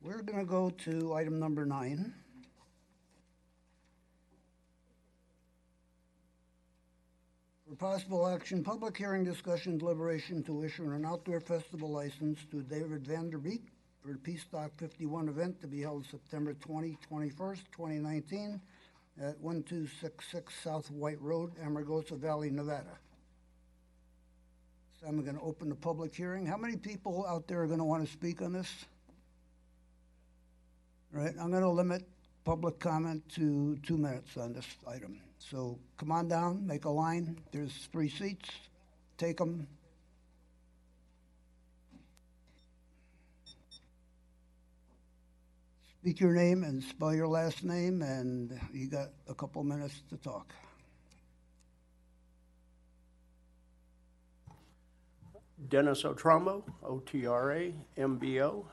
We're going to go to item number 9. For possible action, public hearing, discussion, deliberation to issue an outdoor festival license to David Vanderbeek for the Peacestock51 event to be held September 21st, 2019 at 1266 South White Road, Amargosa Valley, Nevada. So I'm going to open the public hearing. How many people out there are going to want to speak on this? All right, I'm going to limit public comment to 2 minutes on this item. So come on down, make a line. There's 3 seats. Take them. Speak your name and spell your last name, and you got a couple minutes to talk. Dennis Otrombo, O-T-R-A-M-B-O.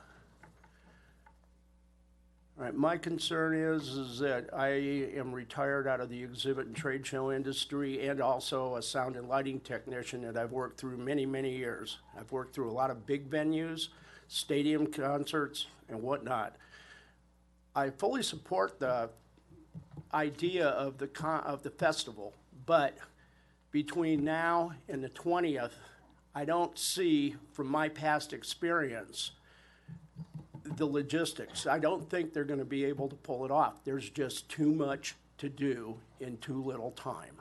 All right, my concern is that I am retired out of the exhibit and trade show industry and also a sound and lighting technician that I've worked through many, many years. I've worked through a lot of big venues, stadium concerts, and whatnot. I fully support the idea of the festival, but between now and the 20th, I don't see, from my past experience, the logistics. I don't think they're going to be able to pull it off. There's just too much to do in too little time.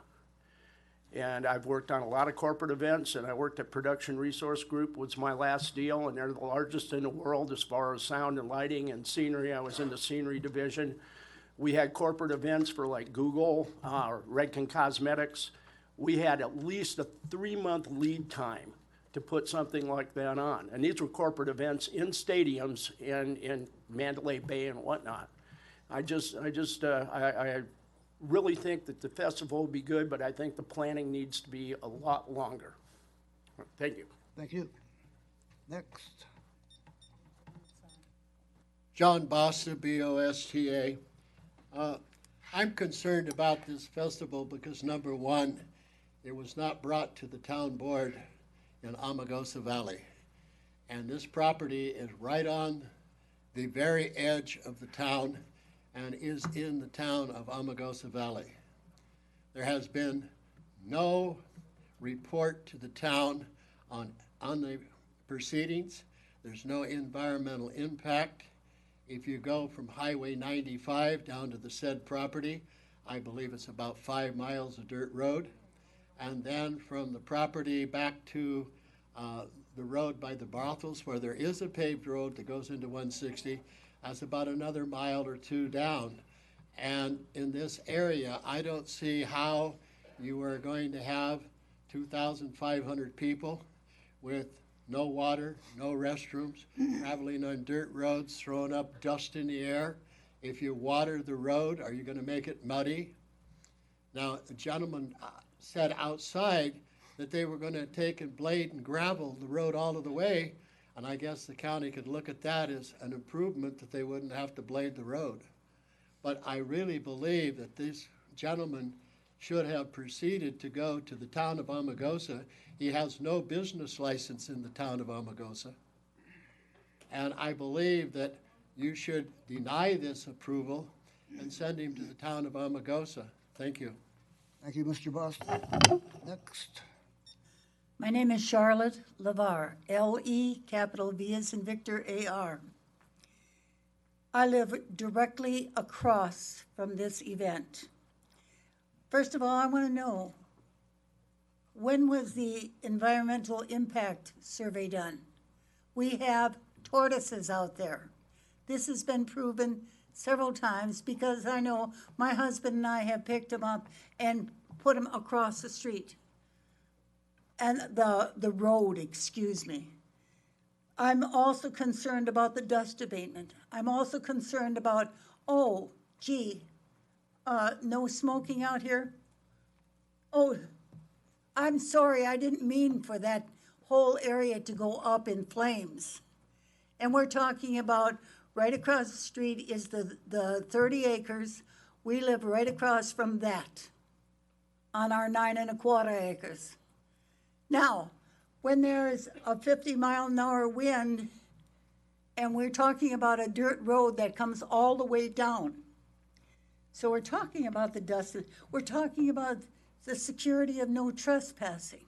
And I've worked on a lot of corporate events, and I worked at Production Resource Group, was my last deal, and they're the largest in the world as far as sound and lighting and scenery. I was in the scenery division. We had corporate events for like Google, Redken Cosmetics. We had at least a 3-month lead time to put something like that on. And these were corporate events in stadiums in Mandalay Bay and whatnot. I really think that the festival will be good, but I think the planning needs to be a lot longer. Thank you. Thank you. Next. John Bosta, B-O-S-T-A. I'm concerned about this festival because, number one, it was not brought to the town board in Amargosa Valley. And this property is right on the very edge of the town and is in the town of Amargosa Valley. There has been no report to the town on the proceedings. There's no environmental impact. If you go from Highway 95 down to the said property, I believe it's about 5 miles of dirt road. And then from the property back to the road by the brothels, where there is a paved road that goes into 160, that's about another 1 or 2 miles down. And in this area, I don't see how you are going to have 2,500 people with no water, no restrooms, traveling on dirt roads, throwing up dust in the air. If you water the road, are you going to make it muddy? Now, the gentleman said outside that they were going to take and blade and gravel the road all of the way, and I guess the county could look at that as an improvement that they wouldn't have to blade the road. But I really believe that this gentleman should have proceeded to go to the town of Amargosa. He has no business license in the town of Amargosa. And I believe that you should deny this approval and send him to the town of Amargosa. Thank you. Thank you, Mr. Boston. Next. My name is Charlotte LeVar, L-E, capital V as in Victor, A-R. I live directly across from this event. First of all, I want to know, when was the environmental impact survey done? We have tortoises out there. This has been proven several times because I know my husband and I have picked them up and put them across the street. And the road, excuse me. I'm also concerned about the dust abatement. I'm also concerned about, no smoking out here? Oh, I'm sorry, I didn't mean for that whole area to go up in flames. And we're talking about right across the street is the 30 acres. We live right across from that on our 9 1/4 acres. Now, when there's a 50-mile-an-hour wind, And we're talking about a dirt road that comes all the way down. So we're talking about the dust, we're talking about the security of no trespassing.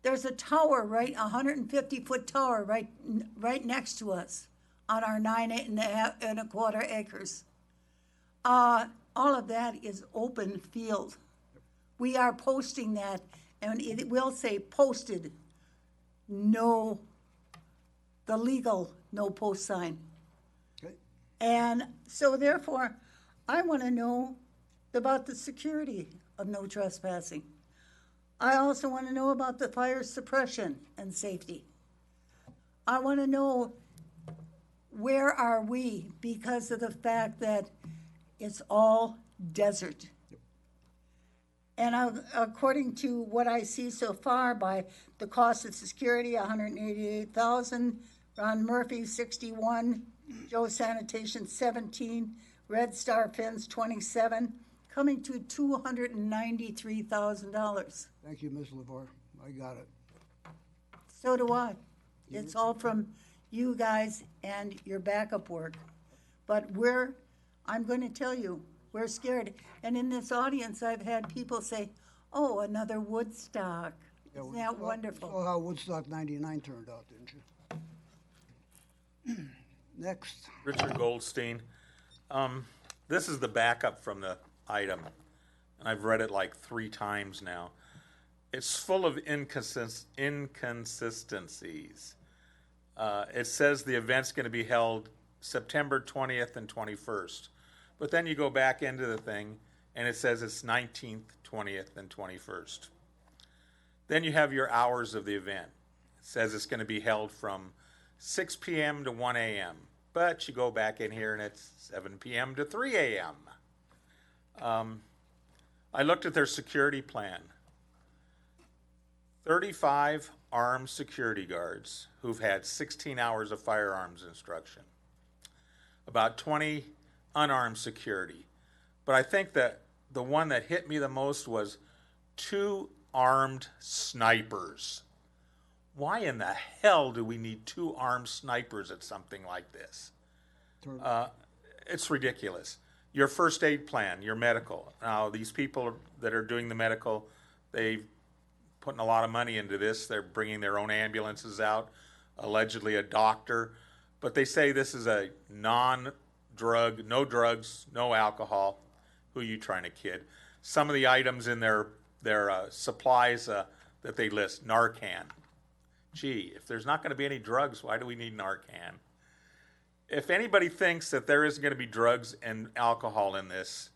There's a tower, right, 150-foot tower right next to us on our 9.25 acres. All of that is open field. We are posting that, and it will say posted, no, the legal no post sign. Okay. And so therefore, I want to know about the security of no trespassing. I also want to know about the fire suppression and safety. I want to know where are we because of the fact that it's all desert. And according to what I see so far by the cost of security, $188,000, Ron Murphy, 61, Joe Sanitation, 17, Red Star Fence, 27, coming to $293,000. Thank you, Ms. LeVar. I got it. So do I. It's all from you guys and your backup work. But I'm going to tell you, we're scared. And in this audience, I've had people say, oh, another Woodstock. Isn't that wonderful? You saw how Woodstock 99 turned out, didn't you? Next. Richard Goldstein. This is the backup from the item, and I've read it like 3 times now. It's full of inconsistencies. It says the event's going to be held September 20th and 21st. But then you go back into the thing, and it says it's 19th, 20th, and 21st. Then you have your hours of the event. It says it's going to be held from 6 p.m. to 1 a.m. But you go back in here, and it's 7 p.m. to 3 a.m. I looked at their security plan. 35 armed security guards who've had 16 hours of firearms instruction. About 20 unarmed security. But I think that the one that hit me the most was 2 armed snipers. Why in the hell do we need 2 armed snipers at something like this? It's ridiculous. Your first aid plan, your medical. Now, these people that are doing the medical, they've putting a lot of money into this. They're bringing their own ambulances out, allegedly a doctor. But they say this is a non-drug, no drugs, no alcohol. Who are you trying to kid? Some of the items in their supplies that they list, Narcan. Gee, if there's not going to be any drugs, why do we need Narcan? If anybody thinks that there isn't going to be drugs and alcohol in this,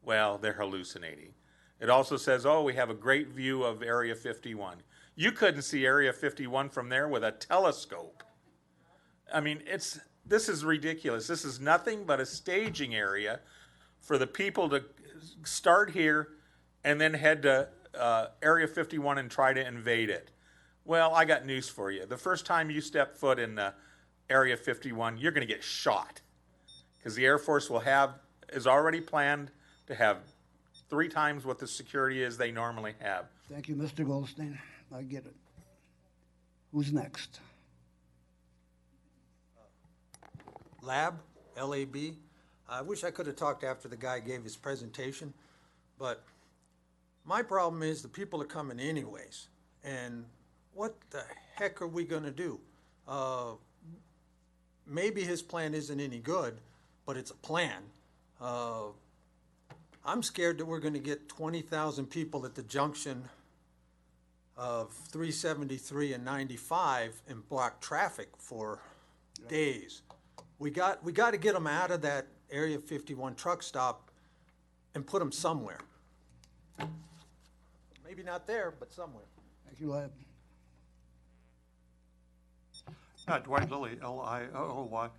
well, they're hallucinating. It also says, oh, we have a great view of Area 51. You couldn't see Area 51 from there with a telescope. I mean, this is ridiculous. This is nothing but a staging area for the people to start here and then head to Area 51 and try to invade it. Well, I got news for you. The first time you step foot in Area 51, you're going to get shot because the Air Force is already planned to have 3 times what the security is they normally have. Thank you, Mr. Goldstein. I get it. Who's next? Lab, L-A-B. I wish I could have talked after the guy gave his presentation, but my problem is the people are coming anyways, and what the heck are we gonna do? Maybe his plan isn't any good, but it's a plan. I'm scared that we're gonna get 20,000 people at the junction of 373 and 95 and block traffic for days. We got to get them out of that Area 51 truck stop and put them somewhere. Maybe not there, but somewhere. Thank you, Lab. Dwight Lilly, L-I-O-O-Y.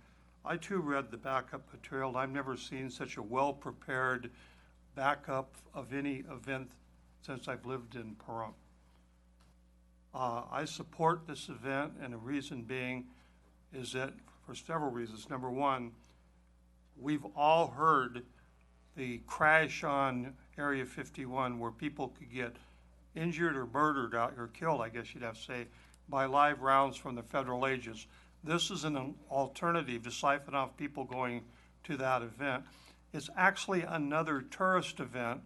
I too read the backup material, and I've never seen such a well-prepared backup of any event since I've lived in Pahrump. I support this event, and the reason being is that for several reasons. Number one, we've all heard the crash on Area 51 where people could get injured or murdered out, or killed, I guess you'd have to say, by live rounds from the federal agents. this is an alternative to siphon off people going to that event. It's actually another tourist event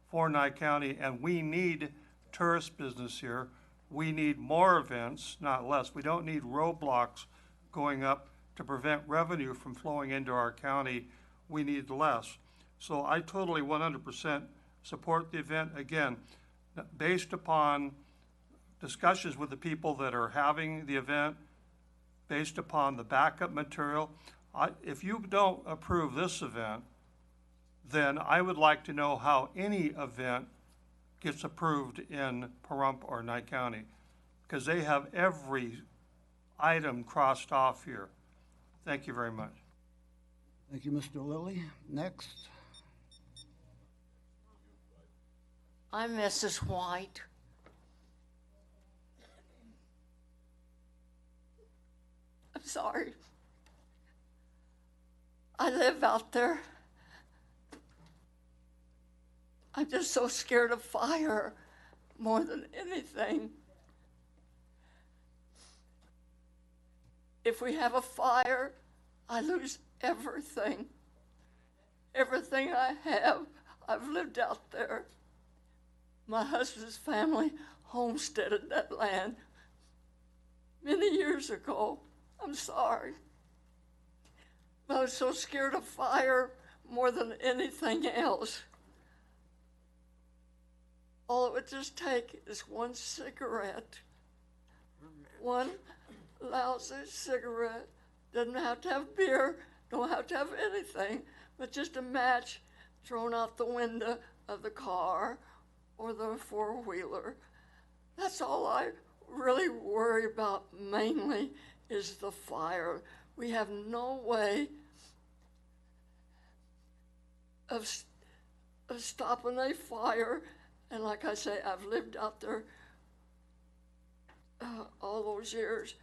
for Nye County, and we need tourist business here. We need more events, not less. We don't need roadblocks going up to prevent revenue from flowing into our county. We need less. So I totally 100% support the event. Again, based upon discussions with the people that are having the event, based upon the backup material. If you don't approve this event, then I would like to know how any event gets approved in Pahrump or Nye County, because they have every item crossed off here. Thank you very much. Thank you, Mr. Lilly. Next. I'm Mrs. White. I'm sorry. I live out there. I'm just so scared of fire more than anything. If we have a fire, I lose everything. Everything I have, I've lived out there. My husband's family homesteaded that land many years ago. I'm sorry. But I was so scared of fire more than anything else. All it would just take is one cigarette. One lousy cigarette. Doesn't have to have beer, don't have to have anything, but just a match thrown out the window of the car or the four-wheeler. That's all I really worry about mainly is the fire. We have no way of stopping a fire. And like I say, I've lived out there all those years.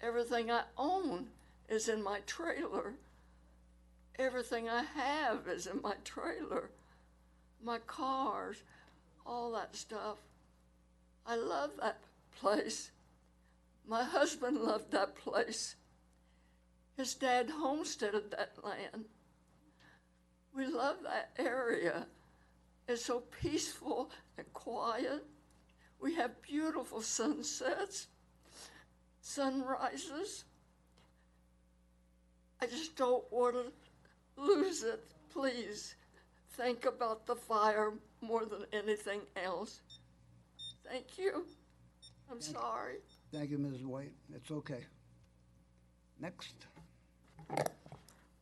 Everything I own is in my trailer. Everything I have is in my trailer. My cars, all that stuff. I love that place. My husband loved that place. His dad homesteaded that land. We love that area. It's so peaceful and quiet. We have beautiful sunsets, sunrises. I just don't want to lose it. Please think about the fire more than anything else. Thank you. I'm sorry. Thank you, Ms. White. It's okay. Next.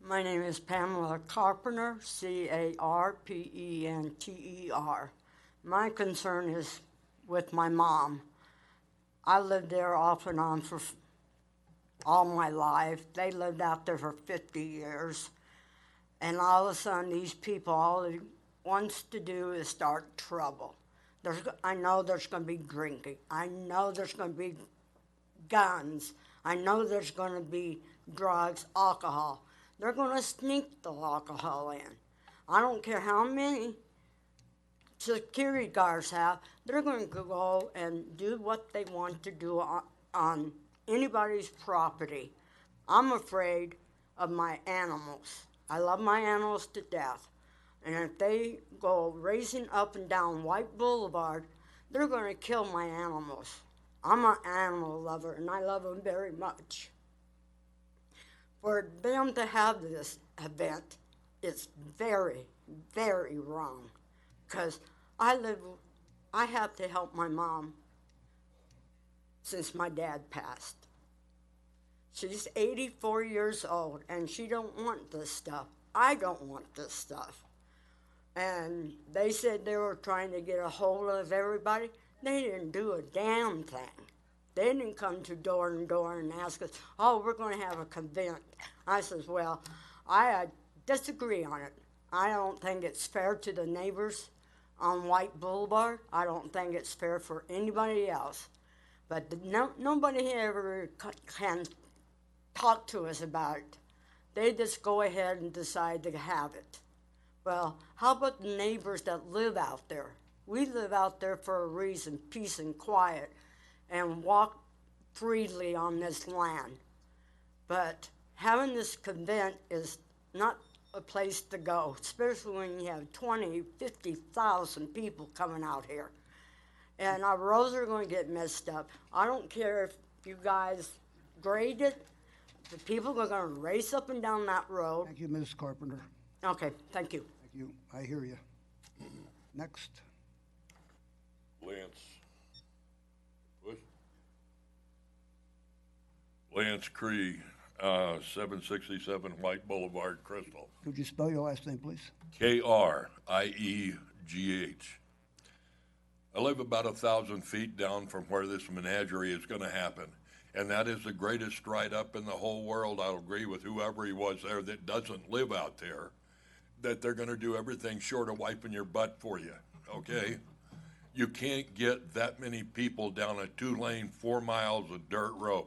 My name is Pamela Carpenter, Carpenter. My concern is with my mom. I lived there off and on for all my life. They lived out there for 50 years. And all of a sudden, these people, all it wants to do is start trouble. I know there's going to be drinking. I know there's going to be guns. I know there's going to be drugs, alcohol. They're going to sneak the alcohol in. I don't care how many security guards have. They're going to go and do what they want to do on anybody's property. I'm afraid of my animals. I love my animals to death. And if they go racing up and down White Boulevard, they're going to kill my animals. I'm an animal lover, and I love them very much. For them to have this event, it's very, very wrong. Because I have to help my mom since my dad passed. She's 84 years old, and she don't want this stuff. I don't want this stuff. And they said they were trying to get a hold of everybody. They didn't do a damn thing. They didn't come to door and door and ask us, oh, we're going to have a convent. I says, well, I disagree on it. I don't think it's fair to the neighbors on White Boulevard. I don't think it's fair for anybody else. But nobody ever can talk to us about it. They just go ahead and decide to have it. Well, how about the neighbors that live out there? We live out there for a reason, peace and quiet, and walk freely on this land. But having this event is not a place to go, especially when you have 20, 50,000 people coming out here. And our roads are going to get messed up. I don't care if you guys grade it, the people are going to race up and down that road. Thank you, Ms. Carpenter. Okay, thank you. Thank you. I hear you. Next. Lance Cree, 767 White Boulevard, Crystal. Could you spell your last name, please? Kriegh. I live about 1,000 feet down from where this menagerie is going to happen. And that is the greatest stride up in the whole world. I'll agree with whoever he was there that doesn't live out there, that they're going to do everything short of wiping your butt for you, okay? You can't get that many people down a 2-lane, 4 miles of dirt road.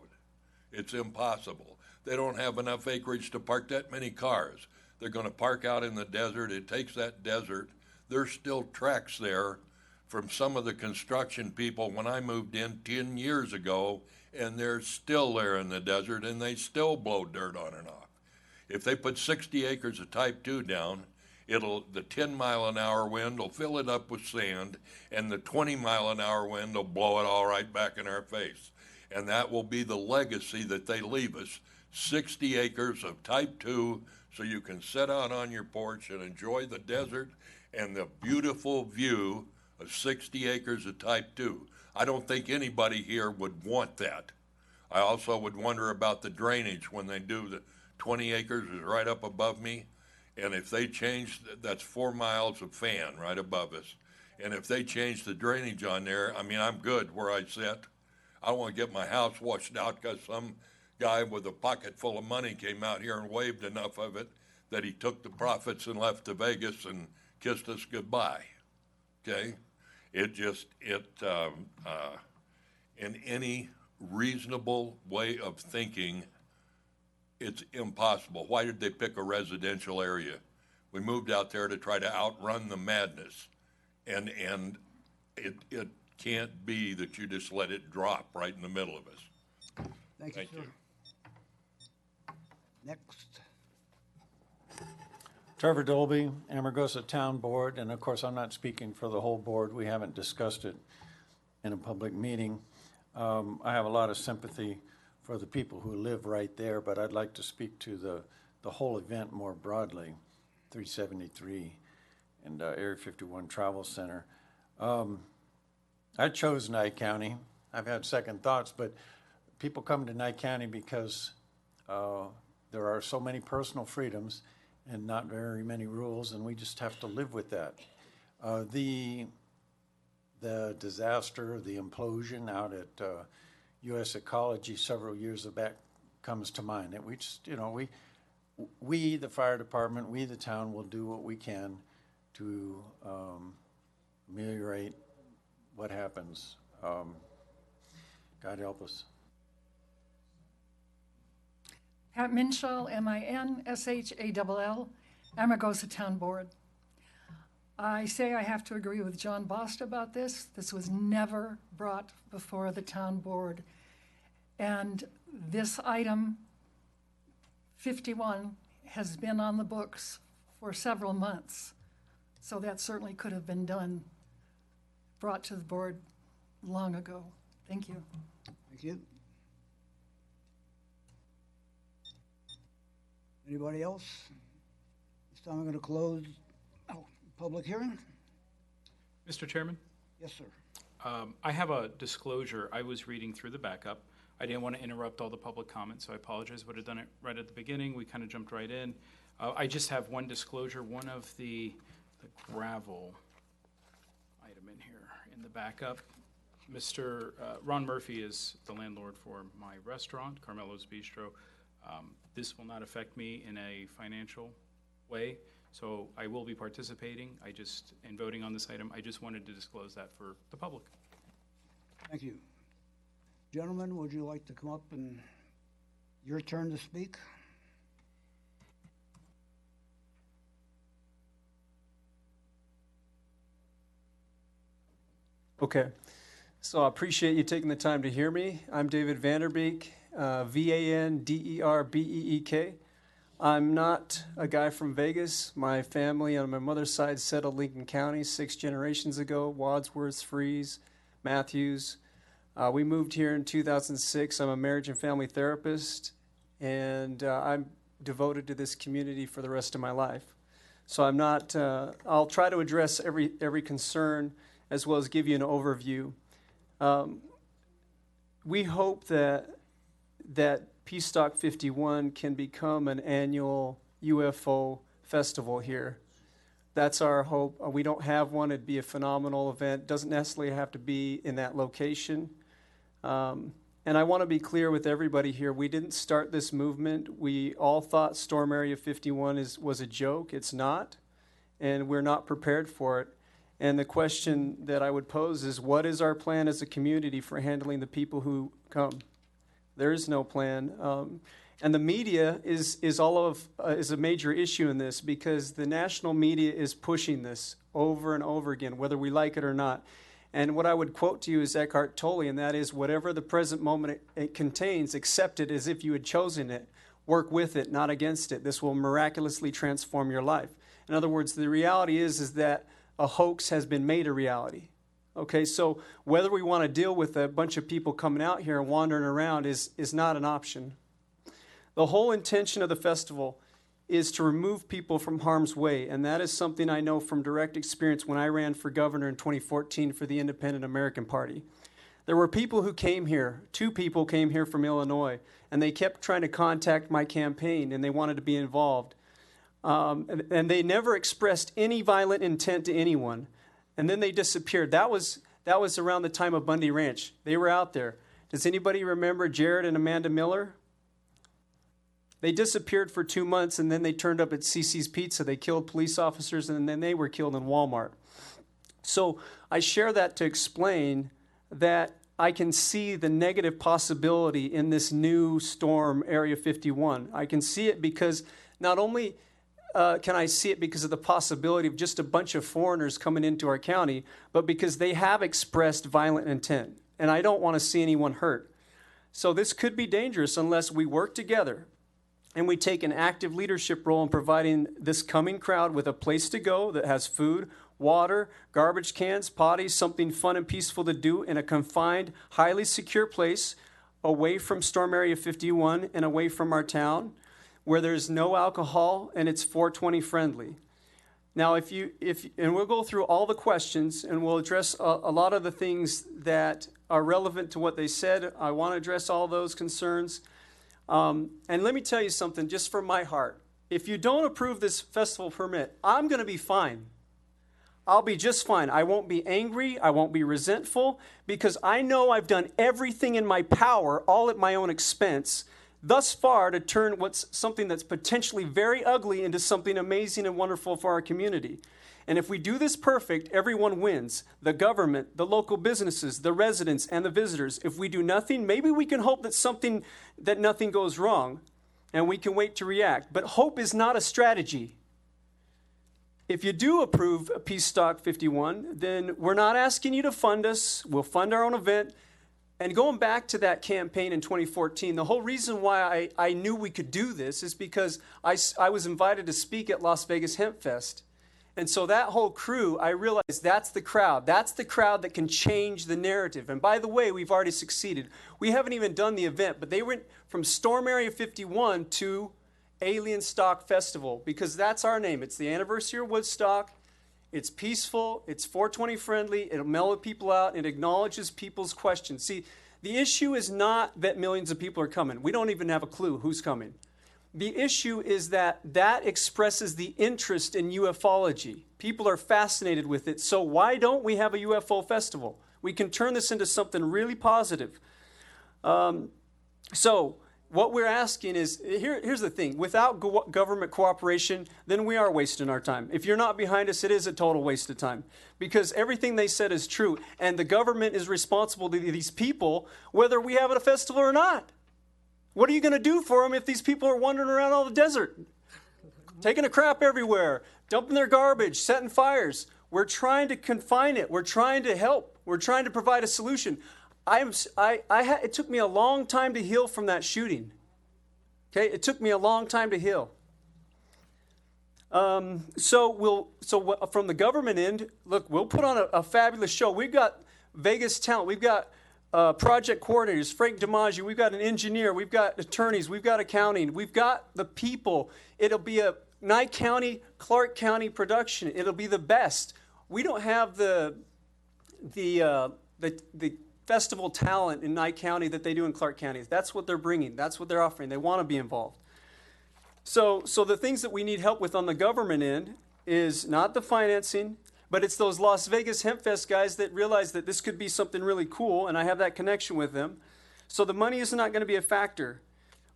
It's impossible. They don't have enough acreage to park that many cars. They're going to park out in the desert. It takes that desert. There's still tracks there from some of the construction people when I moved in 10 years ago, and they're still there in the desert, and they still blow dirt on and off. If they put 60 acres of type 2 down, the 10-mile-an-hour wind will fill it up with sand, and the 20-mile-an-hour wind will blow it all right back in our face. And that will be the legacy that they leave us, 60 acres of type 2, so you can sit out on your porch and enjoy the desert and the beautiful view of 60 acres of type 2. I don't think anybody here would want that. I also would wonder about the drainage when they do the 20 acres is right up above me. And if they change, that's 4 miles of fan right above us. And if they change the drainage on there, I mean, I'm good where I sit. I don't want to get my house washed out because some guy with a pocket full of money came out here and waved enough of it that he took the profits and left to Vegas and kissed us goodbye. Okay? In any reasonable way of thinking, it's impossible. Why did they pick a residential area? We moved out there to try to outrun the madness. And it can't be that you just let it drop right in the middle of us. Thank you, Thank sir. you. Next. Trevor Dolby, Amargosa Town Board, and of course, I'm not speaking for the whole board. We haven't discussed it in a public meeting. I have a lot of sympathy for the people who live right there, but I'd like to speak to the whole event more broadly, 373 and Area 51 Travel Center. I chose Nye County. I've had second thoughts, but people come to Nye County because there are so many personal freedoms and not very many rules, and we just have to live with that. The disaster, the implosion out at U.S. Ecology several years back comes to mind. And we just, we, the fire department, we, the town, will do what we can to ameliorate what happens. God help us. Pat Minshall, MINSHALL, Amargosa Town Board. I say I have to agree with John Bost about this. This was never brought before the town board. And this item, 51, has been on the books for several months. So that certainly could have been brought to the board long ago. Thank you. Thank you. Anybody else? This time I'm going to close public hearing. Mr. Chairman, Yes, sir. I have a disclosure. I was reading through the backup. I didn't want to interrupt all the public comments, so I apologize. Would have done it right at the beginning. We kind of jumped right in. I just have one disclosure. One of the gravel item in here in the backup. Mr. Ron Murphy is the landlord for my restaurant, Carmelo's Bistro. This will not affect me in a financial way, so I will be participating. In voting on this item, I just wanted to disclose that for the public. Thank you. Gentlemen, would you like to come up and your turn to speak? Okay, so I appreciate you taking the time to hear me. I'm David Vanderbeek, Vanderbeek. I'm not a guy from Vegas. My family on my mother's side settled Lincoln County 6 generations ago. Wadsworth, Fries, Matthews. We moved here in 2006. I'm a marriage and family therapist, and I'm devoted to this community for the rest of my life. So I'm not, I'll try to address every concern as well as give you an overview. We hope that Peacestock51 can become an annual UFO festival here. That's our hope. We don't have one. It'd be a phenomenal event. Doesn't necessarily have to be in that location. And I want to be clear with everybody here. We didn't start this movement. We all thought Storm Area 51 was a joke. It's not. And we're not prepared for it. And the question that I would pose is, what is our plan as a community for handling the people who come? There is no plan. And the media is a major issue in this, because the national media is pushing this over and over again, whether we like it or not. And what I would quote to you is Eckhart Tolle, and that is, whatever the present moment it contains, accept it as if you had chosen it. Work with it, not against it. This will miraculously transform your life. In other words, the reality is that a hoax has been made a reality. Okay, so whether we want to deal with a bunch of people coming out here and wandering around is not an option. The whole intention of the festival is to remove people from harm's way, and that is something I know from direct experience when I ran for governor in 2014 for the Independent American Party. There were people who came here, 2 people came here from Illinois, and they kept trying to contact my campaign, and they wanted to be involved. And they never expressed any violent intent to anyone. And then they disappeared. That was around the time of Bundy Ranch. They were out there. Does anybody remember Jared and Amanda Miller? They disappeared for 2 months, and then they turned up at CC's Pizza. They killed police officers, and then they were killed in Walmart. So I share that to explain that I can see the negative possibility in this new storm, Area 51. I can see it because not only can I see it because of the possibility of just a bunch of foreigners coming into our county, but because they have expressed violent intent, and I don't want to see anyone hurt. So this could be dangerous unless we work together and we take an active leadership role in providing this coming crowd with a place to go that has food, water, garbage cans, potties, something fun and peaceful to do in a confined, highly secure place away from Storm Area 51 and away from our town, where there's no alcohol and it's 420 friendly. Now, and we'll go through all the questions and we'll address a lot of the things that are relevant to what they said. I want to address all those concerns. And let me tell you something just from my heart. If you don't approve this festival permit, I'm going to be fine. I'll be just fine. I won't be angry. I won't be resentful, because I know I've done everything in my power, all at my own expense, thus far, to turn what's something that's potentially very ugly into something amazing and wonderful for our community. And if we do this perfect, everyone wins. The government, the local businesses, the residents, and the visitors. If we do nothing, maybe we can hope that nothing goes wrong, and we can wait to react. But hope is not a strategy. If you do approve Peacestock51, then we're not asking you to fund us. We'll fund our own event. And going back to that campaign in 2014, the whole reason why I knew we could do this is because I was invited to speak at Las Vegas Hemp Fest. And so that whole crew, I realized that's the crowd. That's the crowd that can change the narrative. And by the way, we've already succeeded. We haven't even done the event, but they went from Storm Area 51 to Alien Stock Festival, because that's our name. It's the anniversary of Woodstock. It's peaceful, it's 420 friendly, it'll mellow people out, it acknowledges people's questions. See, the issue is not that millions of people are coming. We don't even have a clue who's coming. The issue is that expresses the interest in ufology. People are fascinated with it, so why don't we have a UFO festival? We can turn this into something really positive. So what we're asking is, here's the thing. Without government cooperation, then we are wasting our time. If you're not behind us, it is a total waste of time. Because everything they said is true, and the government is responsible to these people, whether we have a festival or not. What are you going to do for them if these people are wandering around all the desert? Taking a crap everywhere, dumping their garbage, setting fires. We're trying to confine it. We're trying to help. We're trying to provide a solution. It took me a long time to heal from that shooting. Okay, it took me a long time to heal. From the government end, look, we'll put on a fabulous show. We've got Vegas talent. We've got project coordinators, Frank DiMaggio. We've got an engineer. We've got attorneys. We've got accounting. We've got the people. It'll be a Nye County, Clark County production. It'll be the best. We don't have the festival talent in Nye County that they do in Clark County. That's what they're bringing. That's what they're offering. They want to be involved. So the things that we need help with on the government end is not the financing, but it's those Las Vegas Hemp Fest guys that realize that this could be something really cool, and I have that connection with them. So the money is not going to be a factor.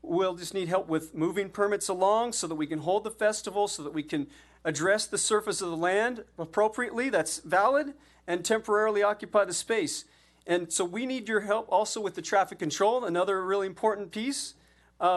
We'll just need help with moving permits along so that we can hold the festival, so that we can address the surface of the land appropriately, that's valid, and temporarily occupy the space. And so we need your help also with the traffic control, another really important piece.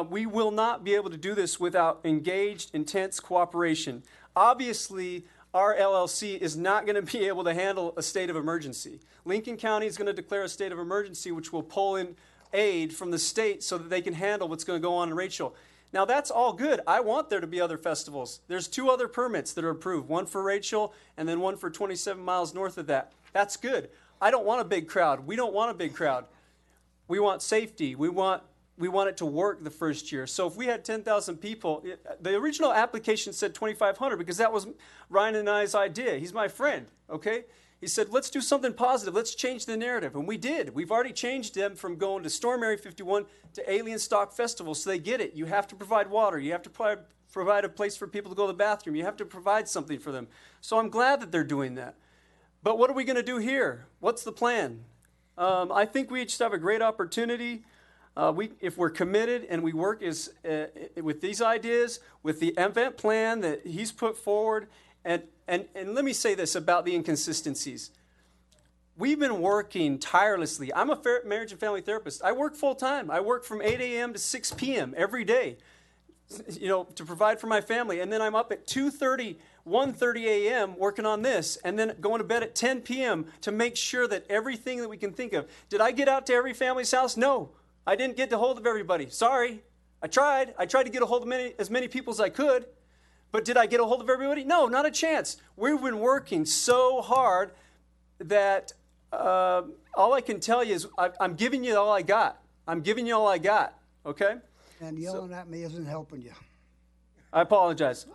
We will not be able to do this without engaged, intense cooperation. Obviously, our LLC is not going to be able to handle a state of emergency. Lincoln County is going to declare a state of emergency, which will pull in aid from the state so that they can handle what's going to go on in Rachel. Now, that's all good. I want there to be other festivals. There's 2 other permits that are approved, one for Rachel and then one for 27 miles north of that. That's good. I don't want a big crowd. We don't want a big crowd. We want safety. We want it to work the first year. So if we had 10,000 people, the original application said 2,500 because that was Ryan and I's idea. He's my friend, okay? He said, let's do something positive. Let's change the narrative. And we did. We've already changed them from going to Storm Area 51 to Alien Stock Festival, so they get it. You have to provide water. You have to provide a place for people to go to the bathroom. You have to provide something for them. So I'm glad that they're doing that. But what are we going to do here? What's the plan? I think we just have a great opportunity. If we're committed and we work with these ideas, with the event plan that he's put forward, and let me say this about the inconsistencies. We've been working tirelessly. I'm a marriage and family therapist. I work full time. I work from 8 a.m. to 6 p.m. every day, to provide for my family. And then I'm up at 2:30, 1:30 a.m. working on this, and then going to bed at 10 p.m. to make sure that everything that we can think of. Did I get out to every family's house? No. I didn't get a hold of everybody. Sorry. I tried. I tried to get a hold of as many people as I could. But did I get a hold of everybody? No, not a chance. We've been working so hard that all I can tell you is I'm giving you all I got. I'm giving you all I got, okay? And yelling at me isn't helping you. I apologize.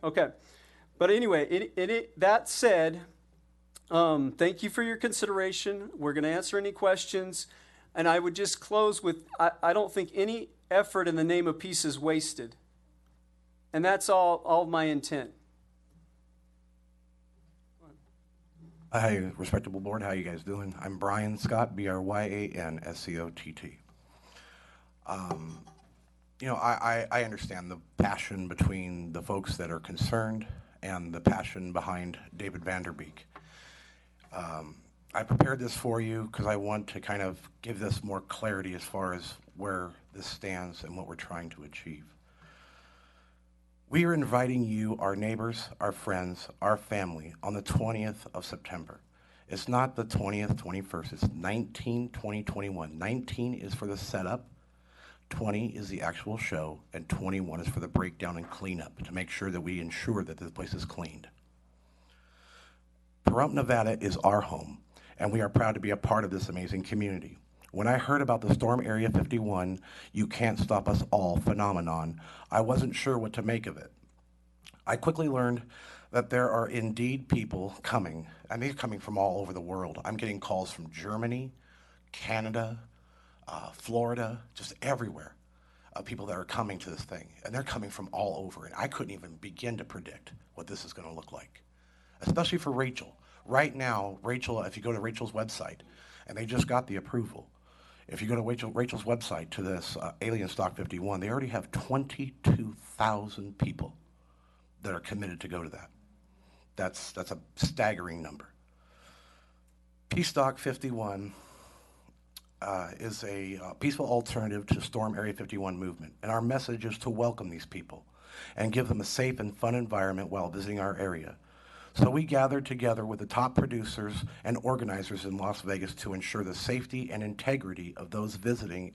Okay. But anyway, that said, thank you for your consideration. We're going to answer any questions. And I would just close with, I don't think any effort in the name of peace is wasted. And that's all my intent. Hi, respectable board. How you guys doing? I'm Brian Scott, BryanScott. I understand the passion between the folks that are concerned and the passion behind David Vanderbeek. I prepared this for you because I want to kind of give this more clarity as far as where this stands and what we're trying to achieve. We are inviting you, our neighbors, our friends, our family, on the 20th of September. It's not the 20th, 21st, it's 19, 20, 21. 19 is for the setup, 20 is the actual show, and 21 is for the breakdown and cleanup to make sure that we ensure that this place is cleaned. Pahrump, Nevada is our home, and we are proud to be a part of this amazing community. When I heard about the Storm Area 51, You Can't Stop Us All phenomenon, I wasn't sure what to make of it. I quickly learned that there are indeed people coming, and they're coming from all over the world. I'm getting calls from Germany, Canada, Florida, just everywhere, people that are coming to this thing, and they're coming from all over, and I couldn't even begin to predict what this is going to look like, especially for Rachel. Right now, Rachel, if you go to Rachel's website, and they just got the approval, if you go to Rachel's website to this Alien Stock 51, they already have 22,000 people that are committed to go to that. That's a staggering number. Peacestock51 is a peaceful alternative to Storm Area 51 movement, and our message is to welcome these people and give them a safe and fun environment while visiting our area. So we gathered together with the top producers and organizers in Las Vegas to ensure the safety and integrity of those visiting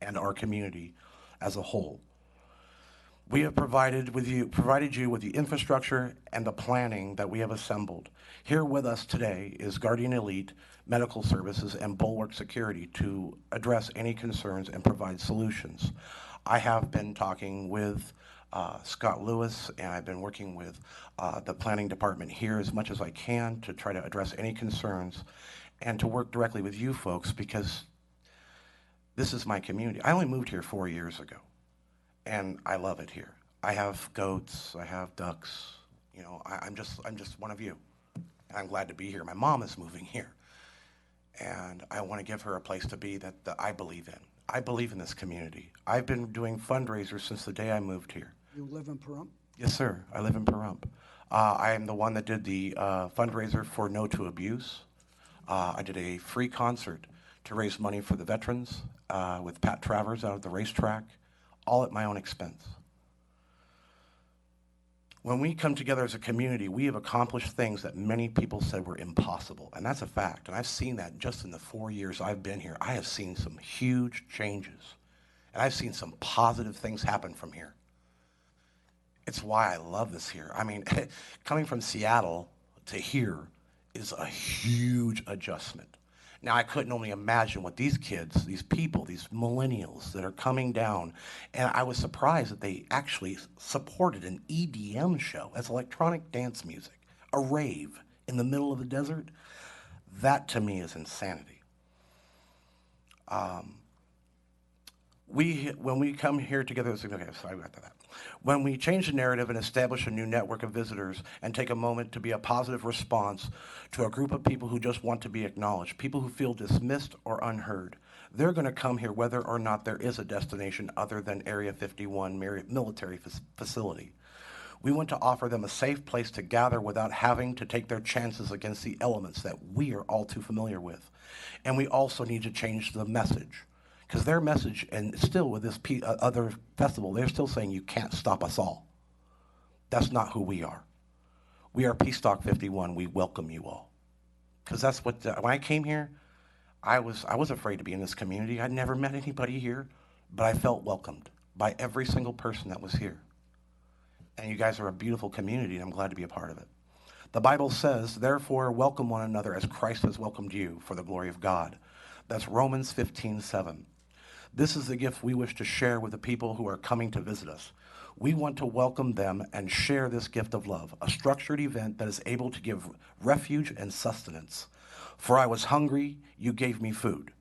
and our community as a whole. We have provided you with the infrastructure and the planning that we have assembled. Here with us today is Guardian Elite Medical Services and Bulwark Security to address any concerns and provide solutions. I have been talking with Scott Lewis, and I've been working with the planning department here as much as I can to try to address any concerns and to work directly with you folks, because this is my community. I only moved here 4 years ago, and I love it here. I have goats, I have ducks, you know, I'm just one of you. And I'm glad to be here. My mom is moving here, and I want to give her a place to be that I believe in. I believe in this community. I've been doing fundraisers since the day I moved here. You live in Pahrump? Yes, sir. I live in Pahrump. I am the one that did the fundraiser for No to Abuse. I did a free concert to raise money for the veterans with Pat Travers out at the racetrack, all at my own expense. When we come together as a community, we have accomplished things that many people said were impossible, and that's a fact. And I've seen that just in the 4 years I've been here. I have seen some huge changes, and I've seen some positive things happen from here. It's why I love this here. I mean, coming from Seattle to here is a huge adjustment. Now, I couldn't only imagine what these kids, these people, these millennials that are coming down, and I was surprised that they actually supported an EDM show as electronic dance music, a rave in the middle of the desert. That to me is insanity. When we come here together, okay, sorry about that. When we change the narrative and establish a new network of visitors and take a moment to be a positive response to a group of people who just want to be acknowledged, people who feel dismissed or unheard, they're going to come here whether or not there is a destination other than Area 51 military facility. We want to offer them a safe place to gather without having to take their chances against the elements that we are all too familiar with. And we also need to change the message. Because their message, and still with this other festival, they're still saying you can't stop us all. That's not who we are. We are Peacestock51. We welcome you all. Because that's what, when I came here, I was afraid to be in this community. I'd never met anybody here, but I felt welcomed by every single person that was here. And you guys are a beautiful community, and I'm glad to be a part of it. The Bible says, therefore, welcome one another as Christ has welcomed you for the glory of God. That's Romans 15:7. This is the gift we wish to share with the people who are coming to visit us. We want to welcome them and share this gift of love, a structured event that is able to give refuge and sustenance. For I was hungry, you gave me food.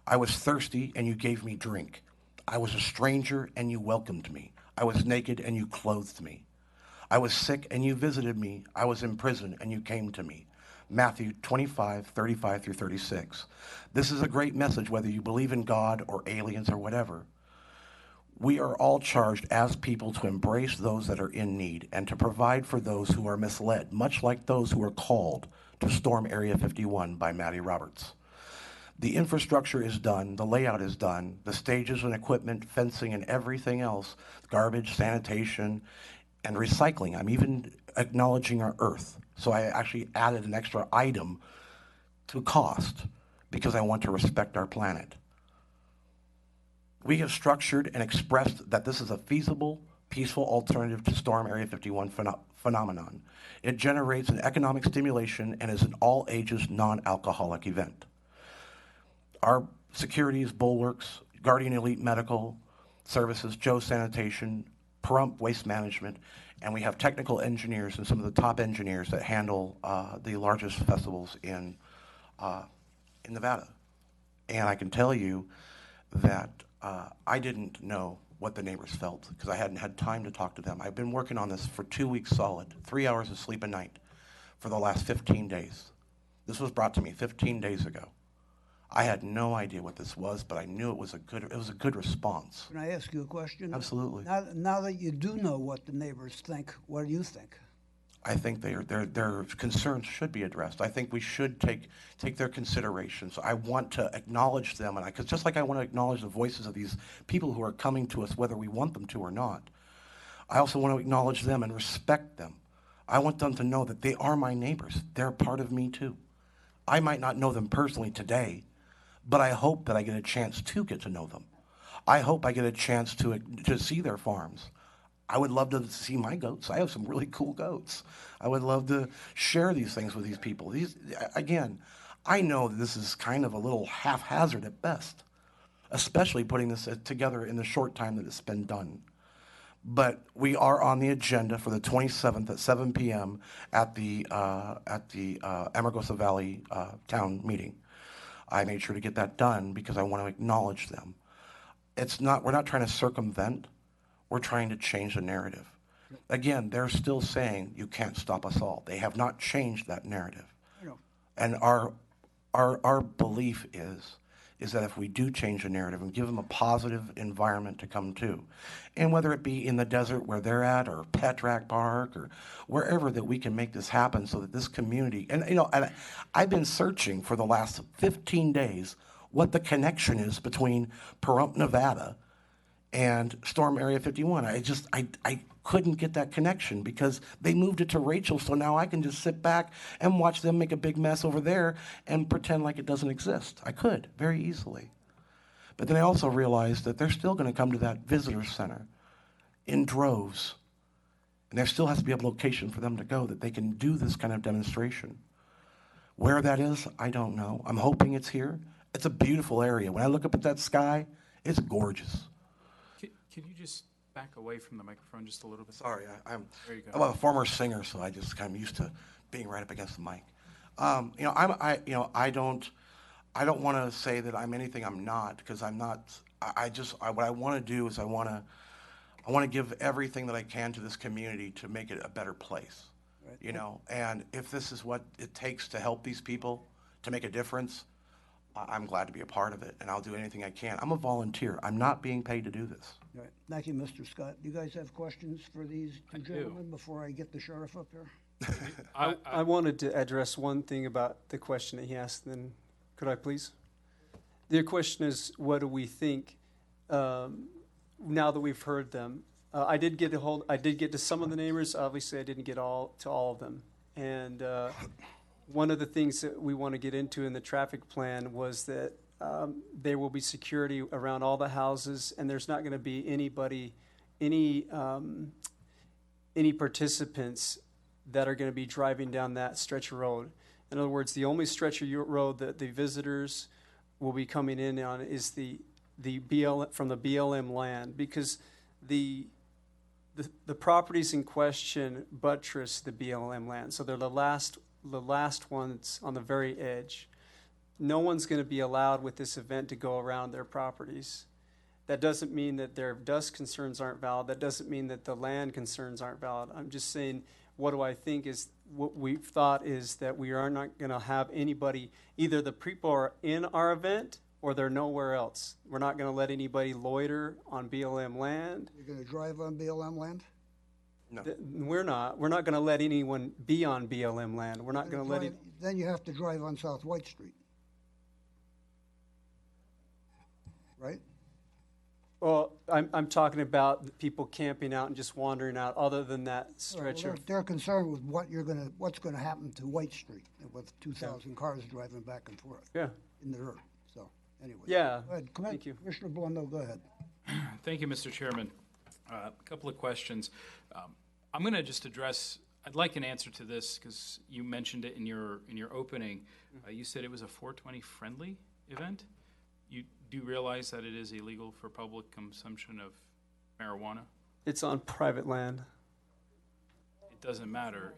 I was thirsty, and you gave me drink. I was a stranger, and you welcomed me. I was naked, and you clothed me. I was sick, and you visited me. I was in prison, and you came to me. Matthew 25:35-36. This is a great message whether you believe in God or aliens or whatever. We are all charged as people to embrace those that are in need and to provide for those who are misled, much like those who are called to storm Area 51 by Matty Roberts. The infrastructure is done, the layout is done, the stages and equipment, fencing and everything else, garbage, sanitation, and recycling. I'm even acknowledging our earth. So I actually added an extra item to cost because I want to respect our planet. We have structured and expressed that this is a feasible, peaceful alternative to storm Area 51 phenomenon. It generates an economic stimulation and is an all-ages, non-alcoholic event. Our security is Bulwarks, Guardian Elite Medical Services, Joe Sanitation, Pahrump Waste Management, and we have technical engineers and some of the top engineers that handle the largest festivals in Nevada. And I can tell you that I didn't know what the neighbors felt because I hadn't had time to talk to them. I've been working on this for 2 weeks solid, 3 hours of sleep a night for the last 15 days. This was brought to me 15 days ago. I had no idea what this was, but I knew it was a good response. Can I ask you a question? Absolutely. Now that you do know what the neighbors think, what do you think? I think their concerns should be addressed. I think we should take their considerations. I want to acknowledge them, and because just like I want to acknowledge the voices of these people who are coming to us, whether we want them to or not, I also want to acknowledge them and respect them. I want them to know that they are my neighbors. They're part of me too. I might not know them personally today, but I hope that I get a chance to get to know them. I hope I get a chance to see their farms. I would love to see my goats. I have some really cool goats. I would love to share these things with these people. Again, I know that this is kind of a little haphazard at best, especially putting this together in the short time that it's been done. But we are on the agenda for the 27th at 7 p.m. at the Amargosa Valley town meeting. I made sure to get that done because I want to acknowledge them. We're not trying to circumvent. We're trying to change the narrative. Again, they're still saying you can't stop us all. They have not changed that narrative. I know. And our belief is that if we do change the narrative and give them a positive environment to come to, and whether it be in the desert where they're at, or Petrack Park, or wherever, that we can make this happen so that this community, and I've been searching for the last 15 days what the connection is between Pahrump, Nevada and Storm Area 51. I couldn't get that connection because they moved it to Rachel, so now I can just sit back and watch them make a big mess over there and pretend like it doesn't exist. I could, very easily. But then I also realized that they're still going to come to that visitor center in droves. And there still has to be a location for them to go that they can do this kind of demonstration. Where that is, I don't know. I'm hoping it's here. It's a beautiful area. When I look up at that sky, it's gorgeous. Can you just back away from the microphone just a little bit? Sorry, I'm There you go. I'm a former singer, so I just kind of used to being right up against the mic. I don't want to say that I'm anything I'm not, because I'm not. What I want to do is I want to give everything that I can to this community to make it a better place. Right. And if this is what it takes to help these people to make a difference, I'm glad to be a part of it, and I'll do anything I can. I'm a volunteer. I'm not being paid to do this. All right. Thank you, Mr. Scott. Do you guys have questions for these two gentlemen before I get the sheriff up here? I wanted to address one thing about the question that he asked, then could I please? The question is, what do we think now that we've heard them? I did get to some of the neighbors. Obviously, I didn't get to all of them. And one of the things that we want to get into in the traffic plan was that there will be security around all the houses, and there's not going to be any participants that are going to be driving down that stretch of road. In other words, the only stretch of road that the visitors will be coming in on is the from the BLM land, because the properties in question buttress the BLM land, so they're the last ones on the very edge. No one's going to be allowed with this event to go around their properties. That doesn't mean that their dust concerns aren't valid. That doesn't mean that the land concerns aren't valid. I'm just saying, what do I think is what we've thought is that we are not going to have anybody, either the people are in our event or they're nowhere else. We're not going to let anybody loiter on BLM land. You're going to drive on BLM land? No. We're not going to let anyone be on BLM land. We're not going to let it. Then you have to drive on South White Street. Right? Well, I'm talking about people camping out and just wandering out. Other than that stretch of, They're concerned with what's going to happen to White Street with 2,000 cars driving back and forth. Yeah. In the dirt. So, anyway. Yeah. Go ahead. Thank you. Commissioner Blundo, go ahead. Thank you, Mr. Chairman. A couple of questions. I'm going to just address. I'd like an answer to this because you mentioned it in your opening. You said it was a 420 friendly event. You do realize that it is illegal for public consumption of marijuana? It's on private land. It doesn't matter.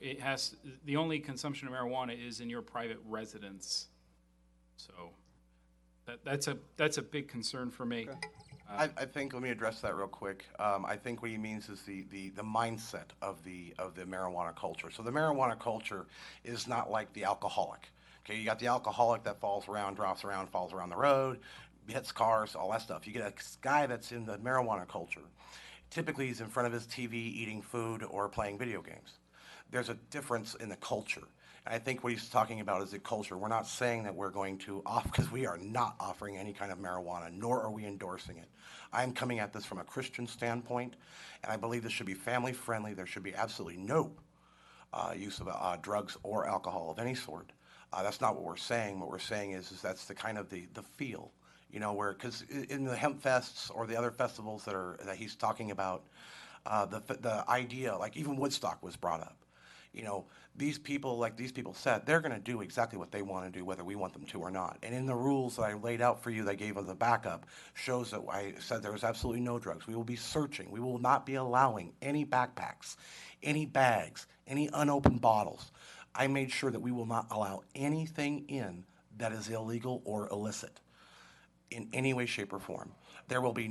The only consumption of marijuana is in your private residence. So that's a big concern for me. Okay. I think, let me address that real quick. I think what he means is the mindset of the marijuana culture. So the marijuana culture is not like the alcoholic. Okay, you got the alcoholic that falls around, drops around, falls around the road, hits cars, all that stuff. You get a guy that's in the marijuana culture. Typically, he's in front of his TV eating food or playing video games. There's a difference in the culture. And I think what he's talking about is the culture. We're not saying that we're going to offer, because we are not offering any kind of marijuana, nor are we endorsing it. I'm coming at this from a Christian standpoint, and I believe this should be family friendly. There should be absolutely no use of drugs or alcohol of any sort. That's not what we're saying. What we're saying is that's the kind of the feel, you know, where, because in the hemp fests or the other festivals that he's talking about, the idea, like even Woodstock was brought up. You know, these people said, they're going to do exactly what they want to do, whether we want them to or not. And in the rules that I laid out for you, that I gave as a backup, shows that I said there was absolutely no drugs. We will be searching. We will not be allowing any backpacks, any bags, any unopened bottles. I made sure that we will not allow anything in that is illegal or illicit in any way, shape, or form. There will be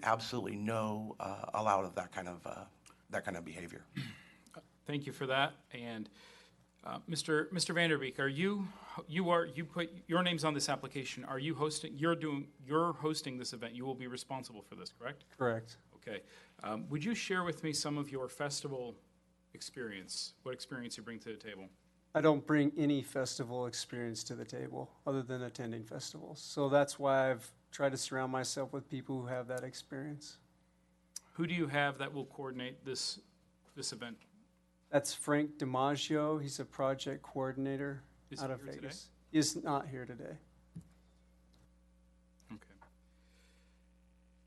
absolutely no allowed of that kind of behavior. Thank you for that. And Mr. Vanderbeek, you put your name's on this application. Are you hosting? You're hosting this event. You will be responsible for this, correct? Correct. Okay. Would you share with me some of your festival experience? What experience you bring to the table? I don't bring any festival experience to the table other than attending festivals. So that's why I've tried to surround myself with people who have that experience. Who do you have that will coordinate this event? That's Frank DiMaggio. He's a project coordinator Is out he of here Vegas. today? He is not here today. Okay.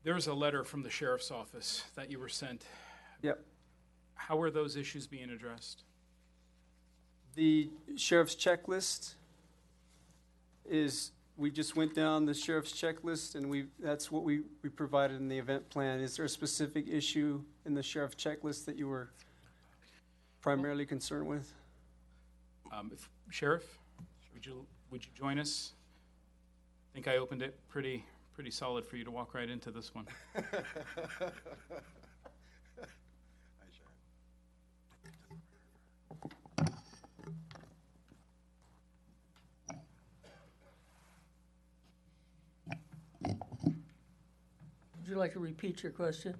There was a letter from the sheriff's office that you were sent. Yep. How are those issues being addressed? The sheriff's checklist we just went down the sheriff's checklist and that's what we provided in the event plan. Is there a specific issue in the sheriff's checklist that you were primarily concerned with? Sheriff, would you join us? I think I opened it pretty solid for you to walk right into this one. Would you like to repeat your question?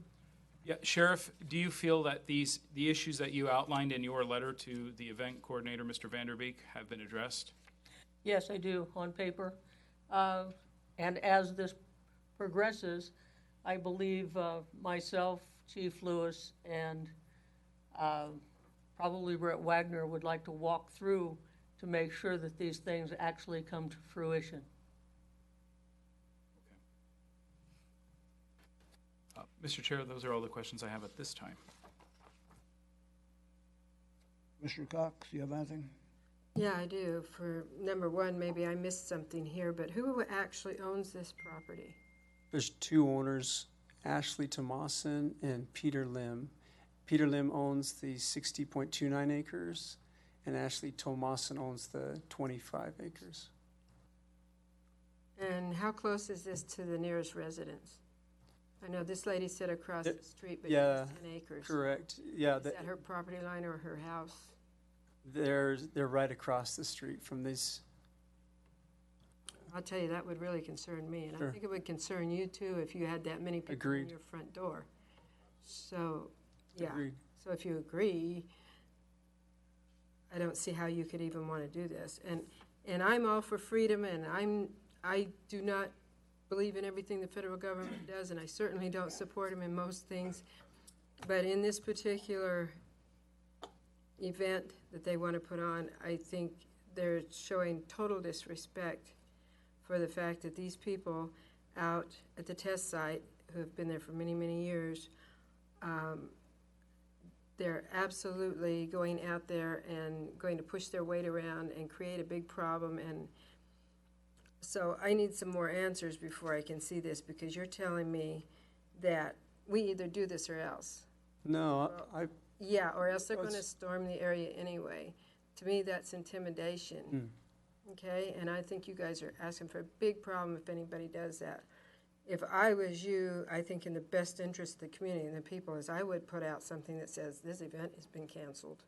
Yeah, Sheriff, do you feel that the issues that you outlined in your letter to the event coordinator, Mr. Vanderbeek, have been addressed? Yes, I do, on paper. And as this progresses, I believe myself, Chief Lewis, and probably Brett Wagner would like to walk through to make sure that these things actually come to fruition. Mr. Chair, those are all the questions I have at this time. Mr. Cox, you have anything? Yeah, I do. For number one, maybe I missed something here, but who actually owns this property? There's two owners, Ashley Tomasin and Peter Lim. Peter Lim owns the 60.29 acres, and Ashley Tomasin owns the 25 acres. And how close is this to the nearest residence? I know this lady said across the street, but yeah, it's 10 acres. Correct. Yeah, Is that her property line or her house? They're right across the street from these. I'll tell you, that would really concern me, and Sure. I think it would concern you too if you had that many people Agreed. in your front door. So, yeah. Agreed. So if you agree, I don't see how you could even want to do this. And I'm all for freedom, and I do not believe in everything the federal government does, and I certainly don't support them in most things. But in this particular event that they want to put on, I think they're showing total disrespect for the fact that these people out at the test site, who have been there for many, many years, they're absolutely going out there and going to push their weight around and create a big problem. And so I need some more answers before I can see this, because you're telling me that we either do this or else. No, Yeah, or else they're going to storm the area anyway. To me, that's intimidation. Okay, and I think you guys are asking for a big problem if anybody does that. If I was you, I think in the best interest of the community and the people is I would put out something that says this event has been canceled.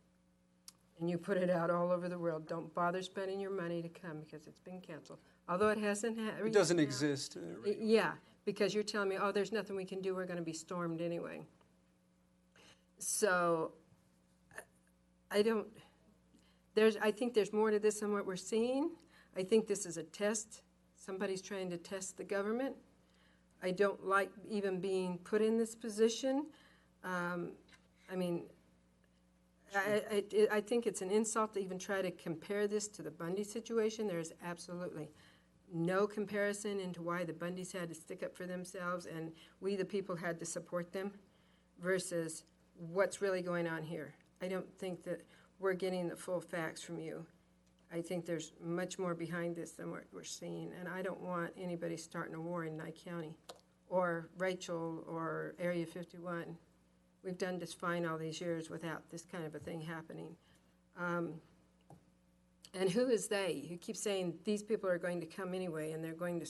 And you put it out all over the world. Don't bother spending your money to come because it's been canceled. Although it hasn't. It doesn't exist. Yeah, because you're telling me, oh, there's nothing we can do. We're going to be stormed anyway. So I think there's more to this than what we're seeing. I think this is a test. Somebody's trying to test the government. I don't like even being put in this position. I mean, I think it's an insult to even try to compare this to the Bundy situation. There's absolutely no comparison into why the Bundys had to stick up for themselves and we, the people, had to support them versus what's really going on here. I don't think that we're getting the full facts from you. I think there's much more behind this than what we're seeing, and I don't want anybody starting a war in Nye County or Rachel or Area 51. We've done just fine all these years without this kind of a thing happening. And who is they? You keep saying these people are going to come anyway and they're going to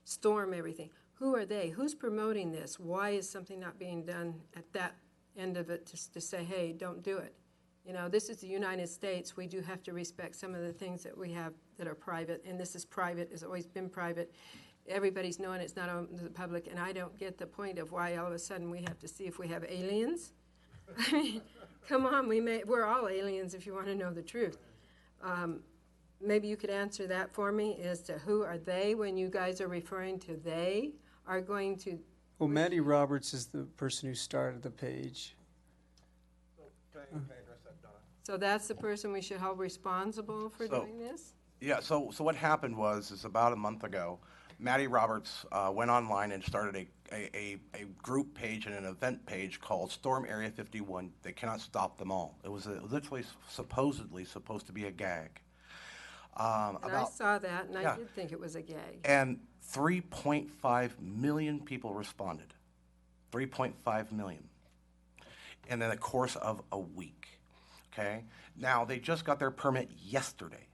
storm everything. Who are they? Who's promoting this? Why is something not being done at that end of it to say, hey, don't do it? You know, this is the United States. We do have to respect some of the things that we have that are private, and this is private. It's always been private. Everybody's knowing it's not open to the public, and I don't get the point of why all of a sudden we have to see if we have aliens. I mean, come on, we're all aliens if you want to know the truth. Maybe you could answer that for me as to who are they when you guys are referring to they are going to... Well, Maddie Roberts is the person who started the page. Can I address that, Donna? So that's the person we should hold responsible for doing this? Yeah, so what happened is about a month ago, Maddie Roberts went online and started a group page and an event page called Storm Area 51. They cannot stop them all. It was literally supposedly supposed to be a gag. I saw that, and I did think it was a gag. And 3.5 million people responded. 3.5 million. And in the course of a week. Okay? Now, they just got their permit yesterday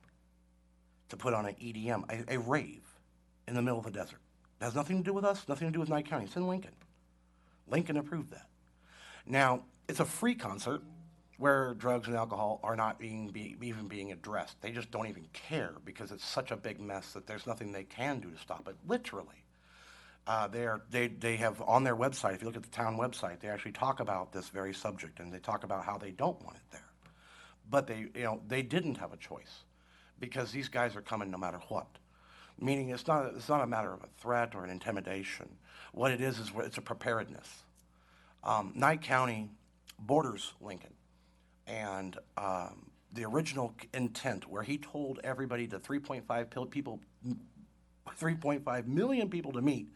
to put on an EDM, a rave in the middle of the desert. It has nothing to do with us, nothing to do with Nye County. It's in Lincoln. Lincoln approved that. Now, it's a free concert where drugs and alcohol are not even being addressed. They just don't even care because it's such a big mess that there's nothing they can do to stop it, literally. They have on their website, if you look at the town website, they actually talk about this very subject, and they talk about how they don't want it there. But they didn't have a choice because these guys are coming no matter what. Meaning it's not a matter of a threat or an intimidation. What it is it's a preparedness. Nye County borders Lincoln, and the original intent where he told everybody the 3.5 million people to meet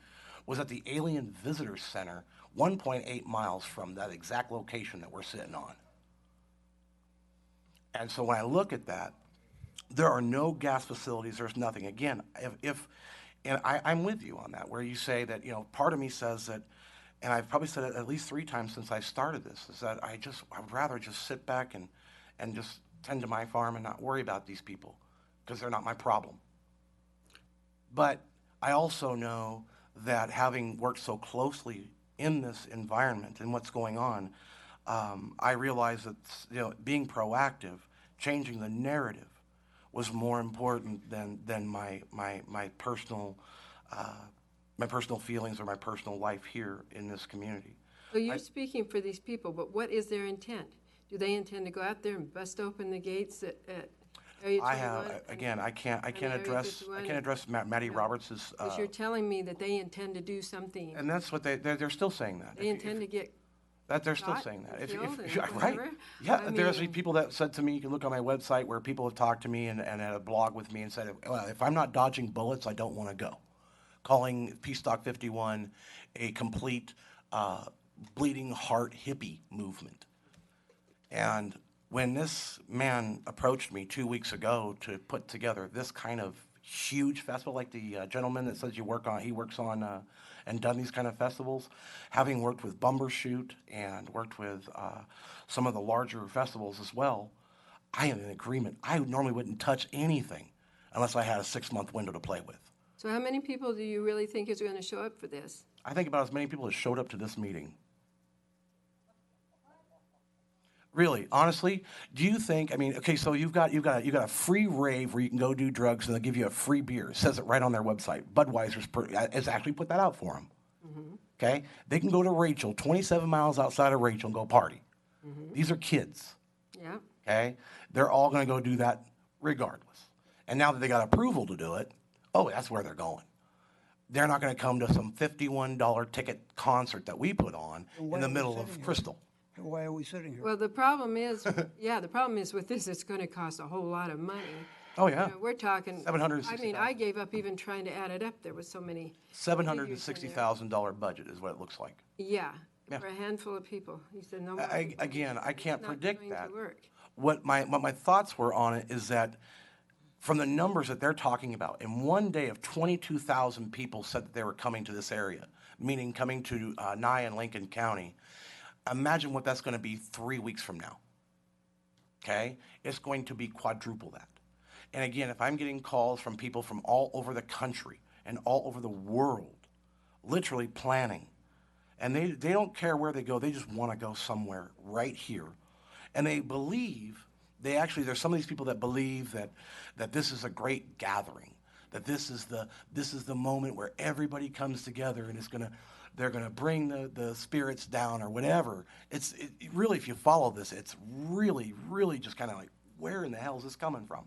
was at the Alien Visitor Center, 1.8 miles from that exact location that we're sitting on. And so when I look at that, there are no gas facilities, there's nothing. Again, and I'm with you on that, where you say that, part of me says that, and I've probably said it at least 3 times since I started this, is that I would rather just sit back and just tend to my farm and not worry about these people, because they're not my problem. But I also know that having worked so closely in this environment and what's going on, I realize that being proactive, changing the narrative, was more important than my personal feelings or my personal life here in this community. So you're speaking for these people, but what is their intent? Do they intend to go out there and bust open the gates at Area 21? I can't address Maddie Roberts's. Because you're telling me that they intend to do something. And that's what they're still saying that. They intend to get. That they're still saying that. Right? Yeah, there's people that said to me, you can look on my website where people have talked to me and had a blog with me and said, well, if I'm not dodging bullets, I don't want to go. Calling Peacestock51 a complete bleeding heart hippie movement. And when this man approached me 2 weeks ago to put together this kind of huge festival, like the gentleman that says he works on and done these kind of festivals, having worked with Bumbershoot and worked with some of the larger festivals as well, I am in agreement. I normally wouldn't touch anything unless I had a 6-month window to play with. So how many people do you really think is going to show up for this? I think about as many people as showed up to this meeting. Really, honestly, do you think? I mean, okay, so you've got a free rave where you can go do drugs and they'll give you a free beer. It says it right on their website. Budweiser's has actually put that out for them. Mm-hmm. Okay, they can go to Rachel, 27 miles outside of Rachel, and go party. Mm-hmm. These are kids. Yeah. Okay, they're all going to go do that regardless. And now that they got approval to do it, that's where they're going. They're not going to come to some $51 ticket concert that we put on in the middle of Crystal. Why are we sitting here? Well, the problem is, yeah, the problem is with this, it's gonna cost a whole lot of money. Oh, yeah. You know, we're talking, I 760,000. mean, I gave up even trying to add it up. There was so many. $760,000 budget is what it looks like. Yeah, Yeah. for a handful of people. He said, no more. Again, I can't Not predict going that. to work. What my thoughts were on it is that from the numbers that they're talking about, in one day of 22,000 people said that they were coming to this area, meaning coming to Nye and Lincoln County. Imagine what that's going to be 3 weeks from now. Okay? It's going to be quadruple that. And again, if I'm getting calls from people from all over the country and all over the world, literally planning, and they don't care where they go, they just want to go somewhere right here. And they believe, there's some of these people that believe that this is a great gathering, that this is the moment where everybody comes together and they're gonna bring the spirits down or whatever. It really, if you follow this, it's really, really just kind of like, where in the hell is this coming from?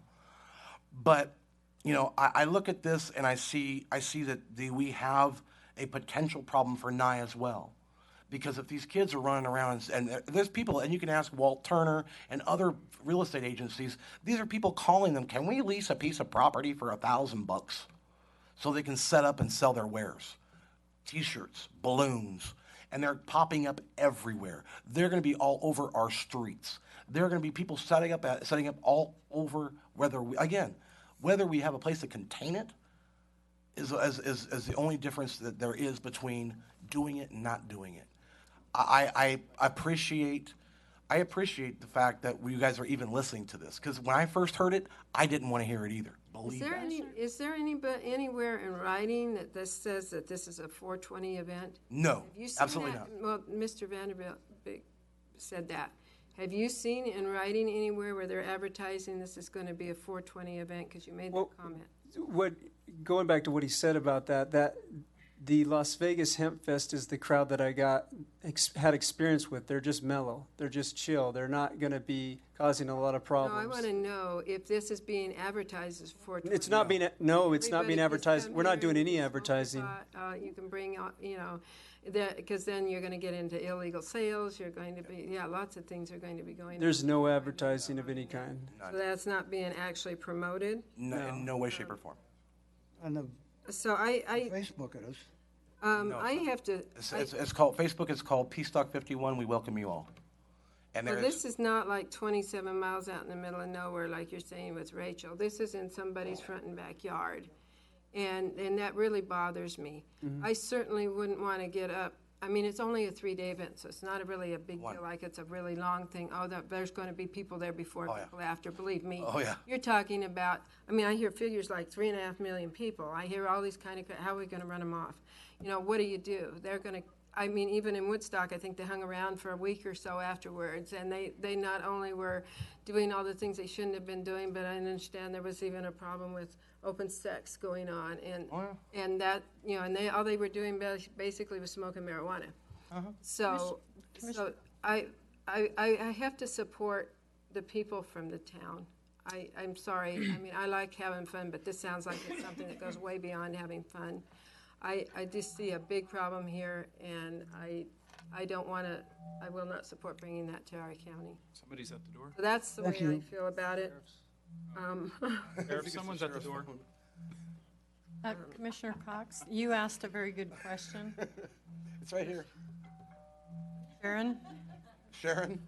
But, you know, I look at this and I see that we have a potential problem for Nye as well. Because if these kids are running around and there's people, and you can ask Walt Turner and other real estate agencies, these are people calling them, can we lease a piece of property for $1,000 so they can set up and sell their wares? T-shirts, balloons, and they're popping up everywhere. They're going to be all over our streets. There are going to be people setting up all over, whether we have a place to contain it is the only difference that there is between doing it and not doing it. I appreciate the fact that you guys are even listening to this, because when I first heard it, I didn't want to hear it either. Is there anywhere in writing that this says that this is a 420 event? No, Have you seen absolutely that? not. Well, Mr. Vanderbilt said that. Have you seen in writing anywhere where they're advertising this is going to be a 420 event? Because you made that comment. Going back to what he said about that the Las Vegas Hemp Fest is the crowd that I had experience with. They're just mellow. They're just chill. They're not going to be causing a lot of problems. No, I want to know if this is being advertised as 420. It's not being. No, it's not being advertised. We're not doing any advertising. You can bring, because then you're going to get into illegal sales. You're going to be, lots of things are going to be going on. There's no advertising of any kind. So that's not being actually promoted? No, in no way, shape, or form. So I Facebook it is. I have to. It's called Facebook. It's called Peacestock51. We welcome you all. And well, this is not like 27 miles out in the middle of nowhere, like you're saying with Rachel. This is in somebody's front and backyard, and that really bothers me. Mm-hmm. I certainly wouldn't want to get up. I mean, it's only a 3-day event, so it's not really a big deal like it's a really long thing. Oh, there's going to be people there before, people after. Believe me. Oh, yeah. You're talking about, I mean, I hear figures like 3.5 million people. I hear all these kind of, how are we going to run them off? You know, what do? They're going to, I mean, even in Woodstock, I think they hung around for a week or so afterwards, and they not only were doing all the things they shouldn't have been doing, but I understand there was even a problem with open sex going on, and that, you know, and all they were doing basically was smoking marijuana. So I have to support the people from the town. I'm sorry. I mean, I like having fun, but this sounds like it's something that goes way beyond having fun. I just see a big problem here, and I don't want to, I will not support bringing that to our county. Somebody's at the door. So that's the way I feel about it. Sheriff, someone's at the door. Commissioner Cox, you asked a very good question. It's right here. Sharon? Sharon?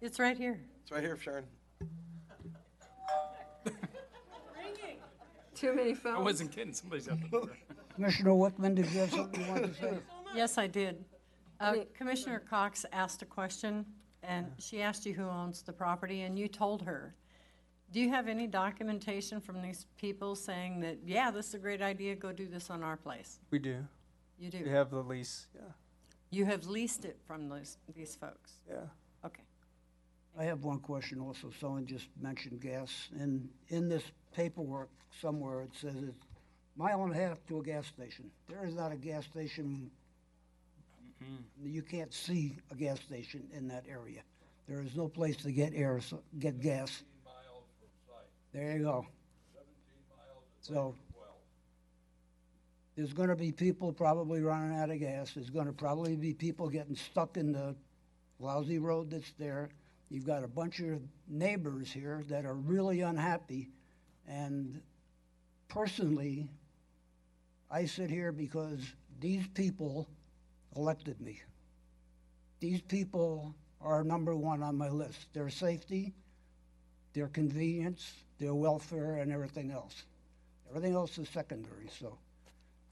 It's right here. It's right here, Sharon. Too many phones. I wasn't kidding. Somebody's at the door. Commissioner Wichman, did you have something you wanted to say? Yes, I did. Commissioner Cox asked a question, and she asked you who owns the property, and you told her. Do you have any documentation from these people saying that, yeah, this is a great idea, go do this on our place? We do. You do? We have the lease, yeah. You have leased it from these folks? Yeah. Okay. I have one question also. Someone just mentioned gas. And in this paperwork somewhere, it says it's a mile and a half to a gas station. There is not a gas station. You can't see a gas station in that area. There is no place to get gas. There you go. So there's going to be people probably running out of gas. There's going to probably be people getting stuck in the lousy road that's there. You've got a bunch of neighbors here that are really unhappy. And personally, I sit here because these people elected me. These people are number one on my list. Their safety, their convenience, their welfare, and everything else. Everything else is secondary, so.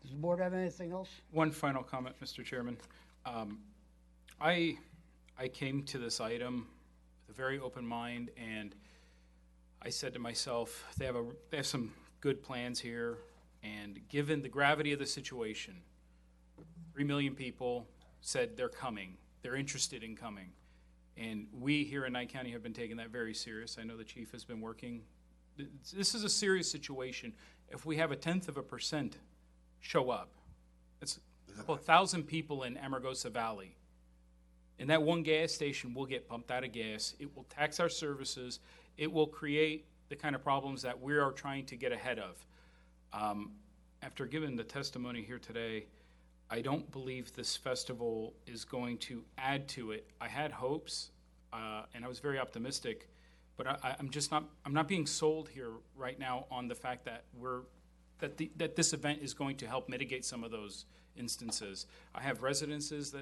Does the board have anything else? One final comment, Mr. Chairman. I came to this item with a very open mind, and I said to myself, they have some good plans here, and given the gravity of the situation, 3 million people said they're coming, they're interested in coming, and we here in Nye County have been taking that very serious. I know the chief has been working. This is a serious situation. If we have 0.1% show up, it's a couple 1,000 people in Amargosa Valley. And that one gas station will get pumped out of gas. It will tax our services. It will create the kind of problems that we are trying to get ahead of. After giving the testimony here today, I don't believe this festival is going to add to it. I had hopes, and I was very optimistic, but I'm not being sold here right now on the fact that that this event is going to help mitigate some of those instances. I have residences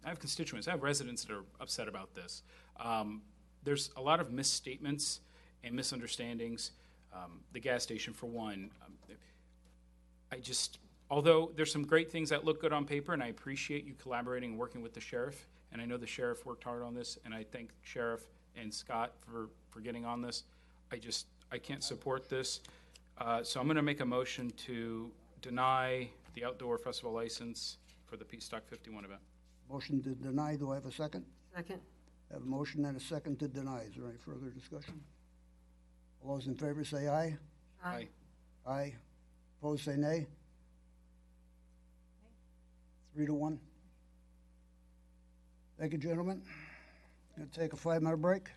I have constituents. I have residents that are upset about this. There's a lot of misstatements and misunderstandings. The gas station, for one. Although there's some great things that look good on paper, and I appreciate you collaborating and working with the sheriff, and I know the sheriff worked hard on this, and I thank Sheriff and Scott for getting on this. I can't support this. So I'm going to make a motion to deny the outdoor festival license for the Peacestock51 event. Motion to deny, do I have a second? Second. I have a motion and a second to deny. Is there any further discussion? All those in favor say aye. Aye. Aye. Opposed say nay. 3-1. Thank you, gentlemen. Going to take a 5-minute break.